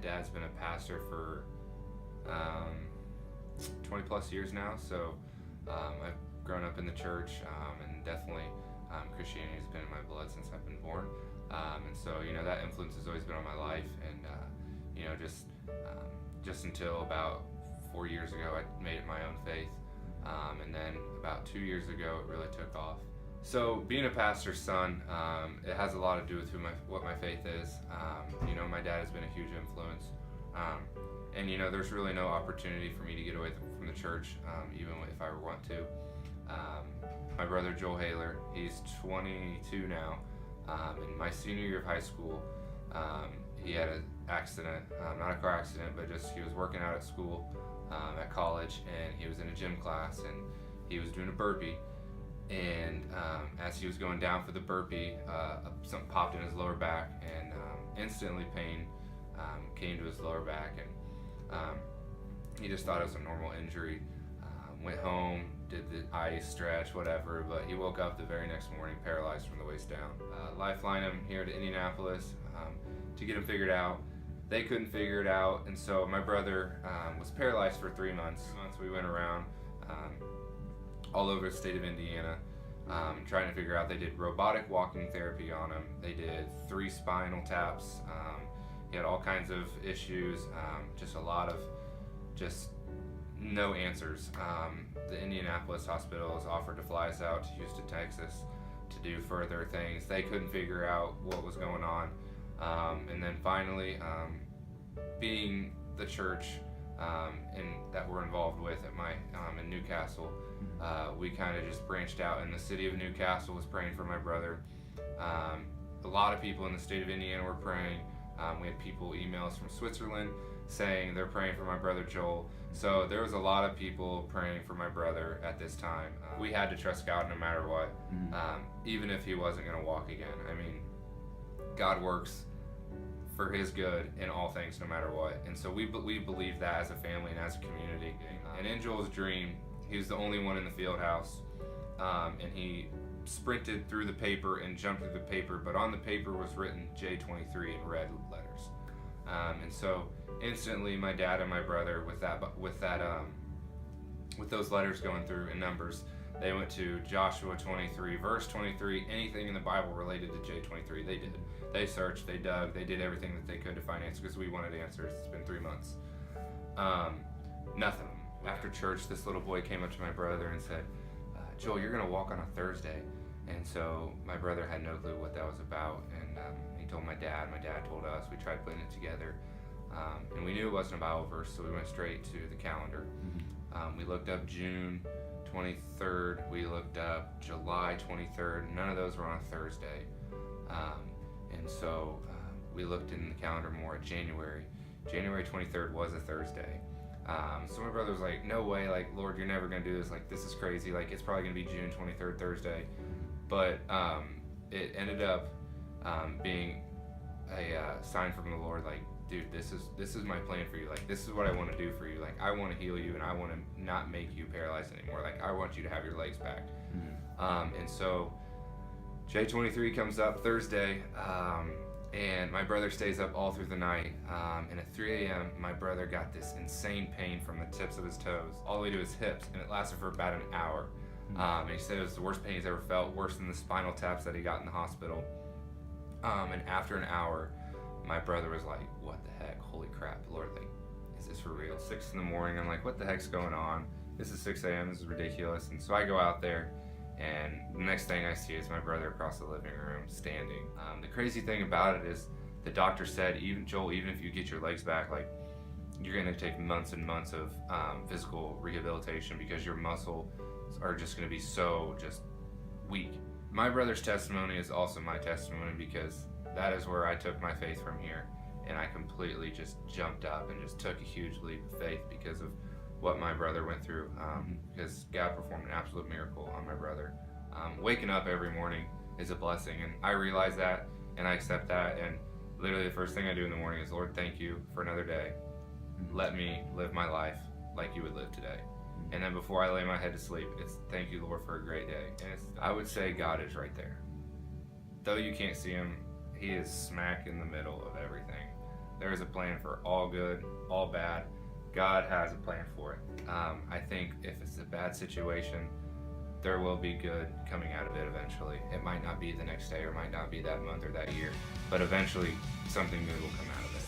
dad's been a pastor for 20 plus years now, so I've grown up in the church, and definitely Christianity has been in my blood since I've been born, and so that influence has always been on my life, and just until about 4 years ago I made it my own faith, and then about 2 years ago it really took off. So being a pastor's son, it has a lot to do with what my faith is. My dad has been a huge influence, and there's really no opportunity for me to get away from the church, even if I want to. My brother Joel Haler, he's 22 now. In my senior year of high school, he had an accident, not a car accident, but just he was working out at school, at college, and he was in a gym class, and he was doing a burpee. And as he was going down for the burpee, something popped in his lower back, and instantly pain came to his lower back, and he just thought it was a normal injury. Went home, did the ice stretch, whatever, but he woke up the very next morning paralyzed from the waist down. Lifeline him here to Indianapolis to get him figured out. They couldn't figure it out, and so my brother was paralyzed for 3 months. We went around all over the state of Indiana, trying to figure out. They did robotic walking therapy on him. They did 3 spinal taps. He had all kinds of issues, just a lot of no answers. The Indianapolis hospital has offered to fly us out to Houston, Texas to do further things. They couldn't figure out what was going on. And then finally, being the church that we're involved with at my in Newcastle, we kind of just branched out, and the city of Newcastle was praying for my brother. A lot of people in the state of Indiana were praying. We had people email us from Switzerland saying they're praying for my brother Joel. So there was a lot of people praying for my brother at this time. We had to trust God no matter what, even if he wasn't going to walk again. I mean, God works for his good in all things no matter what. And so we believe that as a family and as a community. And in Joel's dream, he was the only one in the field house, and he sprinted through the paper and jumped through the paper, but on the paper was written J23 in red letters. And so instantly my dad and my brother, with those letters going through in numbers, they went to Joshua 23, verse 23, anything in the Bible related to J23, they did. They searched, they dug, they did everything that they could to find answers, because we wanted answers. It's been 3 months. Nothing. After church, this little boy came up to my brother and said, Joel, you're going to walk on a Thursday. And so my brother had no clue what that was about, and he told my dad told us. We tried putting it together, and we knew it wasn't a Bible verse, so we went straight to the calendar. We looked up June 23rd, we looked up July 23rd, none of those were on a Thursday. And so we looked in the calendar more at January 23rd was a Thursday. So my brother was like, no way, like, Lord, you're never going to do this, like, this is crazy, like, it's probably going to be June 23rd, Thursday. But it ended up being a sign from the Lord, like, dude, this is my plan for you, like, this is what I want to do for you, like, I want to heal you, and I want to not make you paralyzed anymore, like, I want you to have your legs back. And so J23 comes up Thursday, and my brother stays up all through the night, and at 3 a.m. my brother got this insane pain from the tips of his toes all the way to his hips, and it lasted for about an hour. And he said it was the worst pain he's ever felt, worse than the spinal taps that he got in the hospital. And after an hour, my brother was like, what the heck, holy crap, Lord, like, is this for real? 6 in the morning, I'm like, what the heck's going on? This is 6 a.m., this is ridiculous. And so I go out there, and the next thing I see is my brother across the living room standing. The crazy thing about it is the doctor said, Joel, even if you get your legs back, like, you're going to take months and months of physical rehabilitation, because your muscles are just going to be so just weak. My brother's testimony is also my testimony, because that is where I took my faith from here, and I completely just jumped up and just took a huge leap of faith because of what my brother went through, because God performed an absolute miracle on my brother. Waking up every morning is a blessing, and I realize that, and I accept that, and literally the first thing I do in the morning is, Lord, thank you for another day. Let me live my life like you would live today. And then before I lay my head to sleep, it's thank you, Lord, for a great day. And I would say God is right there. Though you can't see him, he is smack in the middle of everything. There is a plan for all good, all bad. God has a plan for it. I think if it's a bad situation, there will be good coming out of it eventually. It might not be the next day, or might not be that month or that year, but eventually something good will come out of it.